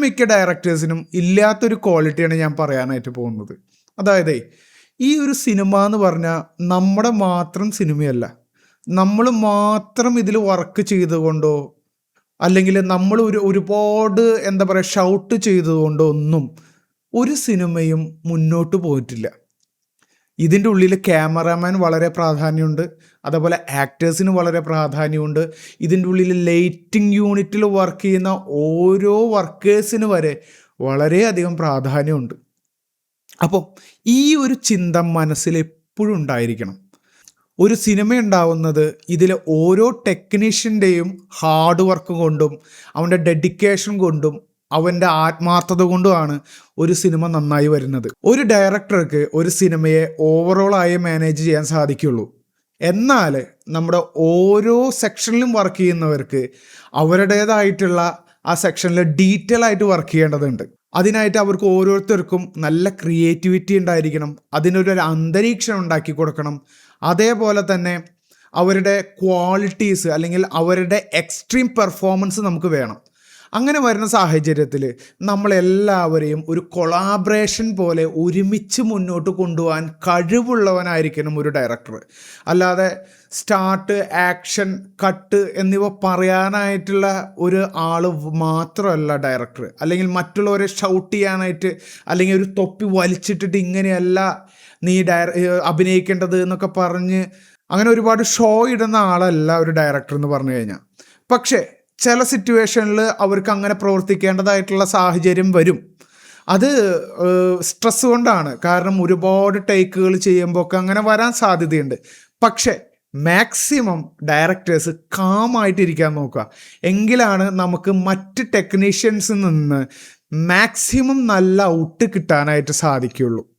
ഒട്ടുമിക്ക ഡയറക്ടേഴ്സിനും ഇല്ലാത്തൊരു ക്വാളിറ്റിയാണ് ഞാൻ പറയാനായിട്ട് പോകുന്നത്. അതായത് ഈ ഒരു സിനിമ എന്ന് പറഞ്ഞാൽ നമ്മുടെ മാത്രം സിനിമയല്ല. നമ്മൾ മാത്രം ഇതിൽ വർക്ക് ചെയ്തുകൊണ്ടോ അല്ലെങ്കിൽ നമ്മൾ ഒരുപാട് എന്താ പറയുക ഷൗട്ട് ചെയ്തുകൊണ്ടോ ഒന്നും ഒരു സിനിമയും മുന്നോട്ട് പോയിട്ടില്ല. ഇതിൻ്റെ ഉള്ളിൽ ക്യാമറാമാൻ വളരെ പ്രാധാന്യമുണ്ട്, അതേപോലെ ആക്ടേഴ്സിന് വളരെ പ്രാധാന്യമുണ്ട്. ഇതിൻ്റെ ഉള്ളിൽ ലൈറ്റിംഗ് യൂണിറ്റിൽ വർക്ക് ചെയ്യുന്ന ഓരോ വർക്കേഴ്സിന് വരെ വളരെയധികം പ്രാധാന്യമുണ്ട്. അപ്പോൾ ഈ ഒരു ചിന്ത മനസ്സിൽ എപ്പോഴും ഉണ്ടായിരിക്കണം. ഒരു സിനിമ ഉണ്ടാവുന്നത് ഇതിലെ ഓരോ ടെക്നീഷ്യൻ്റെയും ഹാർഡ് വർക്ക് കൊണ്ടും അവൻ്റെ ഡെഡിക്കേഷൻ കൊണ്ടും അവൻ്റെ ആത്മാർത്ഥത കൊണ്ടുമാണ് ഒരു സിനിമ നന്നായി വരുന്നത്. ഒരു ഡയറക്ടർക്ക് ഒരു സിനിമയെ ഓവറോളായി മാനേജ് ചെയ്യാൻ സാധിക്കുള്ളൂ. എന്നാൽ നമ്മുടെ ഓരോ സെക്ഷനിലും വർക്ക് ചെയ്യുന്നവർക്ക് അവരുടേതായിട്ടുള്ള ആ സെക്ഷനിൽ ഡീറ്റെയിൽ ആയിട്ട് വർക്ക് ചെയ്യേണ്ടതുണ്ട്. അതിനായിട്ട് അവർക്ക് ഓരോരുത്തർക്കും നല്ല ക്രിയേറ്റിവിറ്റി ഉണ്ടായിരിക്കണം, അതിനൊരു അന്തരീക്ഷം ഉണ്ടാക്കി കൊടുക്കണം. അതേപോലെ തന്നെ അവരുടെ ക്വാളിറ്റീസ് അല്ലെങ്കിൽ അവരുടെ എക്സ്ട്രീം പെർഫോമൻസ് നമുക്ക് വേണം. അങ്ങനെ വരുന്ന സാഹചര്യത്തിൽ നമ്മളെല്ലാവരെയും ഒരു കൊളാബറേഷൻ പോലെ ഒരുമിച്ച് മുന്നോട്ട് കൊണ്ടുപോകാൻ കഴിവുള്ളവനായിരിക്കണം ഒരു ഡയറക്ടർ. അല്ലാതെ സ്റ്റാർട്ട്, ആക്ഷൻ, കട്ട് എന്നിവ പറയാനായിട്ടുള്ള ഒരു ആൾ മാത്രമല്ല ഡയറക്ടർ. അല്ലെങ്കിൽ മറ്റുള്ളവരെ ഷൗട്ട് ചെയ്യാനായിട്ട് അല്ലെങ്കിൽ ഒരു തൊപ്പി വലിച്ചിട്ടിട്ട് ഇങ്ങനെയല്ല നീ അഭിനയിക്കേണ്ടത് എന്നൊക്കെ പറഞ്ഞ് അങ്ങനെ ഒരുപാട് ഷോ ഇടുന്ന ആളല്ല ഒരു ഡയറക്ടർ എന്ന് പറഞ്ഞു കഴിഞ്ഞാൽ. പക്ഷേ ചില സിറ്റുവേഷനിൽ അവർക്ക് അങ്ങനെ പ്രവർത്തിക്കേണ്ടതായിട്ടുള്ള സാഹചര്യം വരും. അത് സ്ട്രെസ് കൊണ്ടാണ്. കാരണം ഒരുപാട് ടേക്കുകൾ ചെയ്യുമ്പോൾ ഒക്കെ അങ്ങനെ വരാൻ സാധ്യതയുണ്ട്. പക്ഷേ മാക്സിമം ഡയറക്ടേഴ്സ് കാമായിട്ടിരിക്കാൻ നോക്കുക. എങ്കിലാണ് നമുക്ക് മറ്റ് ടെക്നീഷ്യൻസിൽ നിന്ന് മാക്സിമം നല്ല ഔട്ട് കിട്ടാനായിട്ട് സാധിക്കുകയുള്ളൂ.